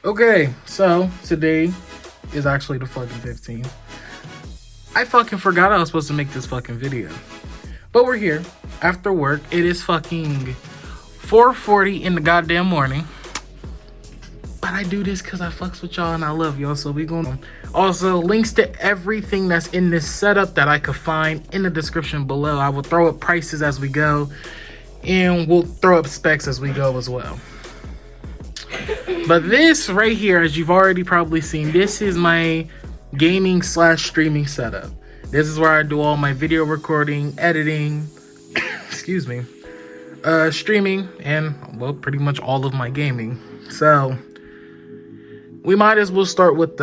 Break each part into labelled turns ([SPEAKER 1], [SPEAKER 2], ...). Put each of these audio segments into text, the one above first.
[SPEAKER 1] Okay, so today is actually the fucking 15th. I fucking forgot I was supposed to make this fucking video. But we're here after work. It is fucking 4:40 in the goddamn morning. But I do this because I fucks with y'all and I love y'all. So we going. Also, links to everything that's in this setup that I could find in the description below. I will throw up prices as we go. And we'll throw up specs as we go as well. But this right here, as you've already probably seen, this is my gaming / streaming setup. This is where I do all my video recording, editing, excuse me, streaming, and well, pretty much all of my gaming. So we might as well start with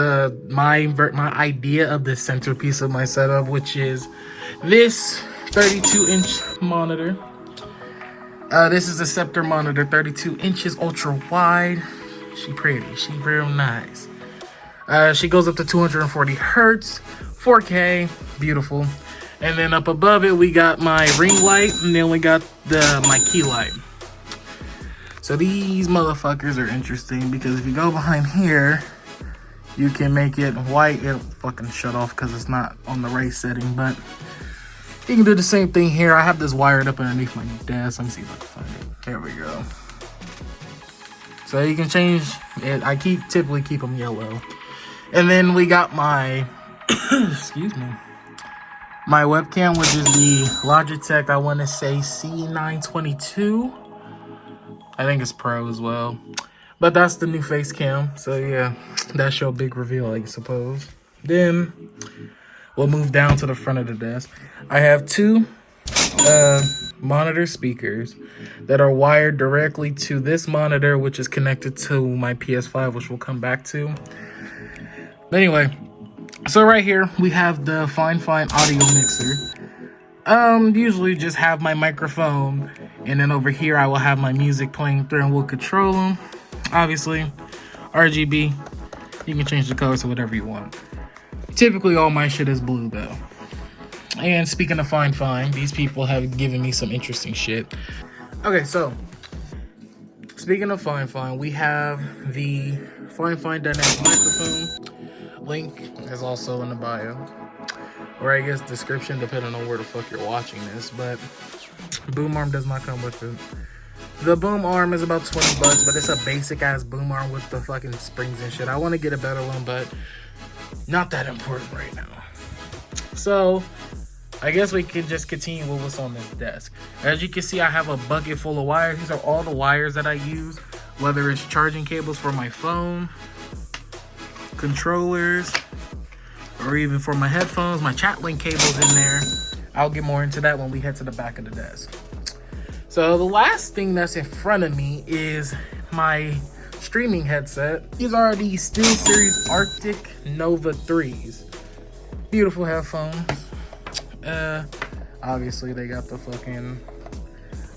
[SPEAKER 1] my idea of the centerpiece of my setup, which is this 32-inch monitor. This is a Scepter monitor, 32 inches, ultra wide. She pretty, she real nice. She goes up to 240 hertz, 4K, beautiful. And then up above it, we got my ring light, and then we got my key light. So these motherfuckers are interesting because if you go behind here, you can make it white. It'll fucking shut off because it's not on the right setting, but you can do the same thing here. I have this wired up underneath my desk. Let me see if I can find it. There we go. So you can change it. I typically keep them yellow. And then we got my, excuse me, my webcam, which is the Logitech, I want to say C922. I think it's Pro as well. But that's the new face cam. So yeah, that's your big reveal, I suppose. Then we'll move down to the front of the desk. I have two monitor speakers that are wired directly to this monitor, which is connected to my PS5, which we'll come back to. But anyway, so right here we have the fine audio mixer. Usually just have my microphone, and then over here I will have my music playing through, and we'll control them. Obviously, RGB. You can change the color to whatever you want. Typically, all my shit is blue though. And speaking of fine, these people have given me some interesting shit. Okay, so speaking of fine, we have the fine dynamic microphone. Link is also in the bio, or I guess description, depending on where the fuck you're watching this. But boom arm does not come with it. The boom arm is about 20 bucks, but it's a basic ass boom arm with the fucking springs and shit. I want to get a better one, but not that important right now. So I guess we can just continue with what's on this desk. As you can see, I have a bucket full of wires. These are all the wires that I use, whether it's charging cables for my phone, controllers, or even for my headphones. My chat link cable's in there. I'll get more into that when we head to the back of the desk. So the last thing that's in front of me is my streaming headset. These are the SteelSeries Arctic Nova 3s. Beautiful headphones. Obviously they got the fucking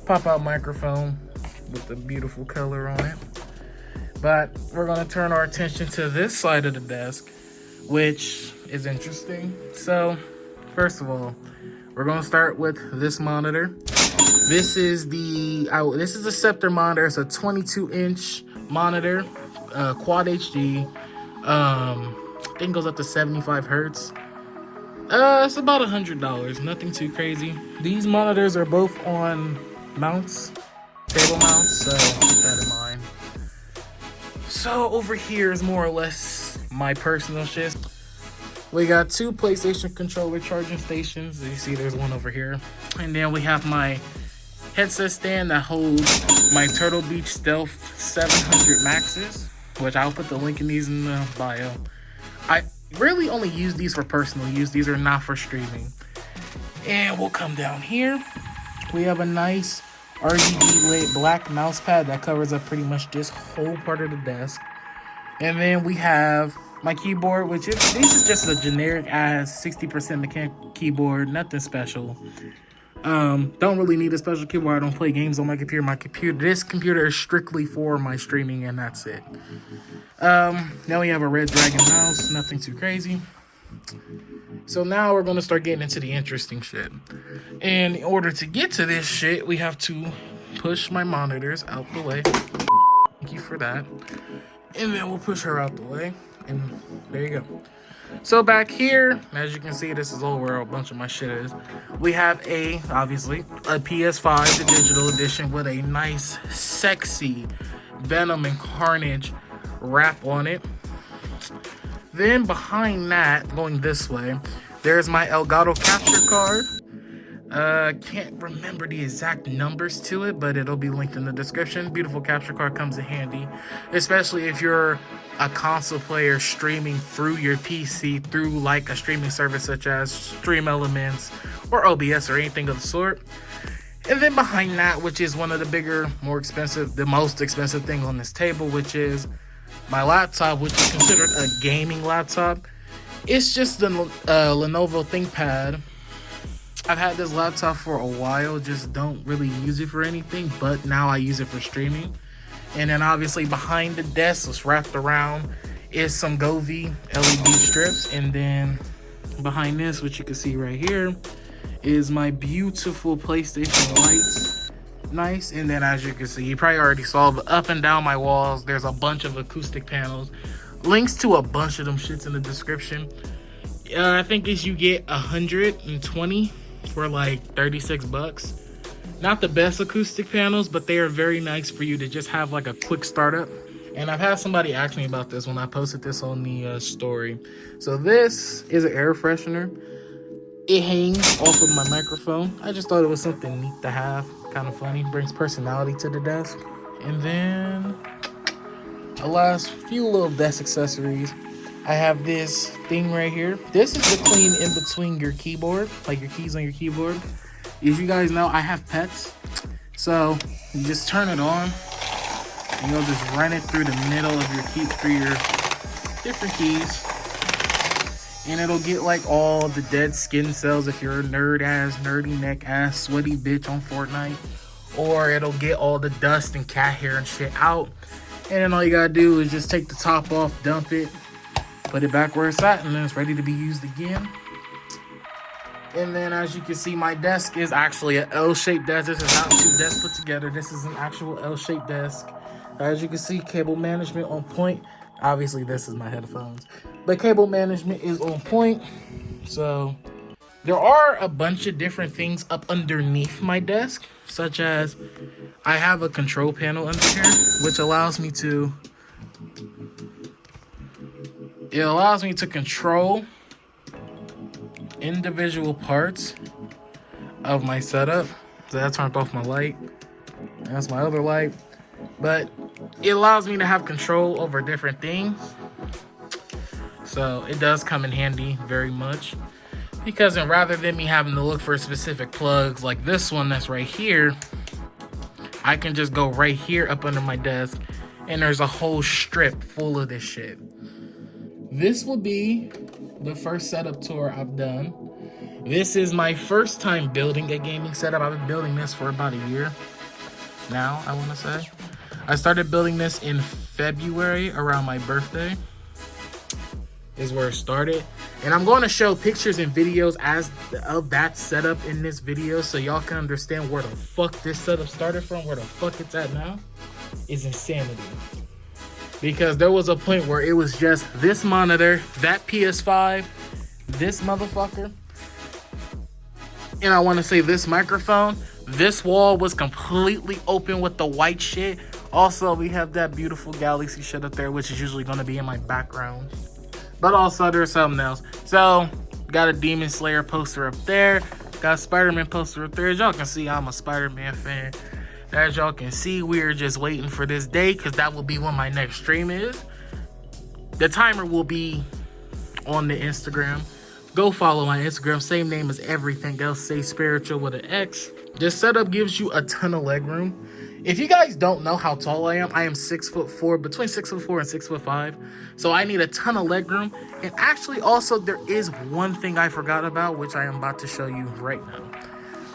[SPEAKER 1] pop-out microphone with the beautiful color on it. But we're gonna turn our attention to this side of the desk, which is interesting. So first of all, we're gonna start with this monitor. This is a Scepter monitor. It's a 22-inch monitor, quad HD. I think it goes up to 75 hertz. It's about $100, nothing too crazy. These monitors are both on mounts, table mounts, so keep that in mind. So over here is more or less my personal shit. We got two PlayStation controller charging stations. As you see, there's one over here. And then we have my headset stand that holds my Turtle Beach Stealth 700 Maxes, which I'll put the link in these in the bio. I really only use these for personal use. These are not for streaming. And we'll come down here. We have a nice RGB lit black mouse pad that covers up pretty much this whole part of the desk. And then we have my keyboard, which this is just a generic ass 60% mechanical keyboard, nothing special. Don't really need a special keyboard. I don't play games on my computer. This computer is strictly for my streaming, and that's it. Now we have a Red Dragon mouse, nothing too crazy. So now we're gonna start getting into the interesting shit. And in order to get to this shit, we have to push my monitors out the way. Thank you for that. And then we'll push her out the way. And there you go. So back here, as you can see, this is all where a bunch of my shit is. We have obviously, a PS5, the digital edition, with a nice, sexy Venom and Carnage wrap on it. Then behind that, going this way, there's my Elgato capture card. Can't remember the exact numbers to it, but it'll be linked in the description. Beautiful capture card, comes in handy, especially if you're a console player streaming through your PC through like a streaming service such as Stream Elements or OBS or anything of the sort. And then behind that, which is one of the bigger, more expensive, the most expensive thing on this table, which is my laptop, which is considered a gaming laptop. It's just the Lenovo ThinkPad. I've had this laptop for a while, just don't really use it for anything, but now I use it for streaming. And then obviously behind the desk, what's wrapped around, is some Govee LED strips. And then behind this, which you can see right here, is my beautiful PlayStation lights. Nice. And then as you can see, you probably already saw, but up and down my walls, there's a bunch of acoustic panels. Links to a bunch of them shits in the description. I think you get 120 for like 36 bucks. Not the best acoustic panels, but they are very nice for you to just have like a quick startup. And I've had somebody ask me about this when I posted this on the story. So this is an air freshener. It hangs off of my microphone. I just thought it was something neat to have. Kind of funny. Brings personality to the desk. And then the last few little desk accessories. I have this thing right here. This is the clean in between your keyboard, like your keys on your keyboard. As you guys know, I have pets. So you just turn it on and you'll just run it through the middle of your key, through your different keys. And it'll get like all the dead skin cells if you're a nerd ass, nerdy neck ass, sweaty bitch on Fortnite. Or it'll get all the dust and cat hair and shit out. And then all you gotta do is just take the top off, dump it, put it back where it's at, and then it's ready to be used again. And then as you can see, my desk is actually an L-shaped desk. This is not two desks put together. This is an actual L-shaped desk. As you can see, cable management on point. Obviously, this is my headphones. But cable management is on point. So there are a bunch of different things up underneath my desk, such as I have a control panel under here, which allows me to control individual parts of my setup. So that turned off my light. That's my other light. But it allows me to have control over different things. So it does come in handy very much. Because rather than me having to look for specific plugs like this one that's right here, I can just go right here up under my desk and there's a whole strip full of this shit. This will be the first setup tour I've done. This is my first time building a gaming setup. I've been building this for about a year now, I want to say. I started building this in February around my birthday is where it started. And I'm going to show pictures and videos of that setup in this video so y'all can understand where the fuck this setup started from, where the fuck it's at now. Is insanity. Because there was a point where it was just this monitor, that PS5, this motherfucker, and I want to say this microphone. This wall was completely open with the white shit. Also, we have that beautiful galaxy shit up there, which is usually going to be in my background. But also, there's something else. So, got a Demon Slayer poster up there. Got a Spider-Man poster up there. As y'all can see, I'm a Spider-Man fan. As y'all can see, we're just waiting for this day because that will be when my next stream is. The timer will be on the Instagram. Go follow my Instagram. Same name as everything else. SxgeSpiritual with an X. This setup gives you a ton of leg room. If you guys don't know how tall I am 6'4", between 6'4" and 6'5". So I need a ton of leg room. And actually also there is one thing I forgot about, which I am about to show you right now.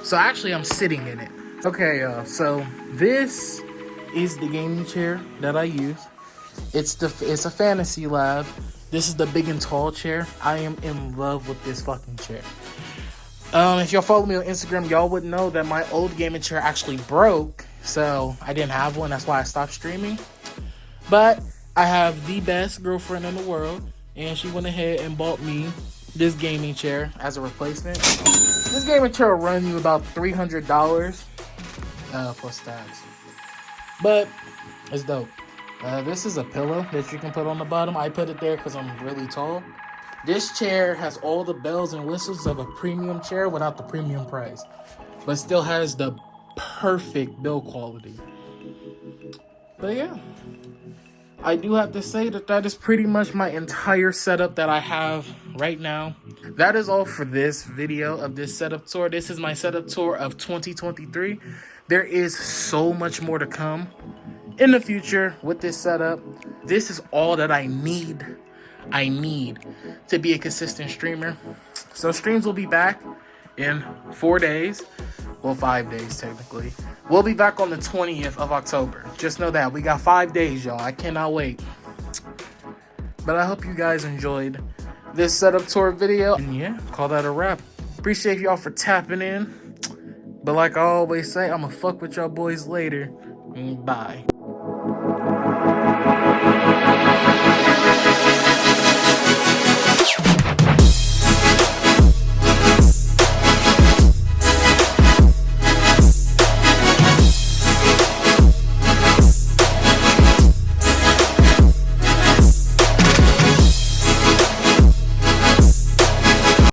[SPEAKER 1] So actually I'm sitting in it. Okay, so this is the gaming chair that I use. It's a fantasy lab. This is the big and tall chair. I am in love with this fucking chair. If y'all follow me on Instagram, y'all would know that my old gaming chair actually broke. So I didn't have one. That's why I stopped streaming. But I have the best girlfriend in the world, and she went ahead and bought me this gaming chair as a replacement. This gaming chair will run you about $300 plus tax, but it's dope. This is a pillow that you can put on the bottom. I put it there because I'm really tall. This chair has all the bells and whistles of a premium chair without the premium price, but still has the perfect build quality. But yeah, I do have to say that is pretty much my entire setup that I have right now. That is all for this video of this setup tour. This is my setup tour of 2023. There is so much more to come in the future with this setup. This is all that I need to be a consistent streamer. So streams will be back in 4 days. Well, 5 days technically. We'll be back on the 20th of October. Just know that. We got 5 days, y'all. I cannot wait. But I hope you guys enjoyed this setup tour video. And yeah, call that a wrap. Appreciate y'all for tapping in. But like I always say, I'ma fuck with y'all boys later. Bye.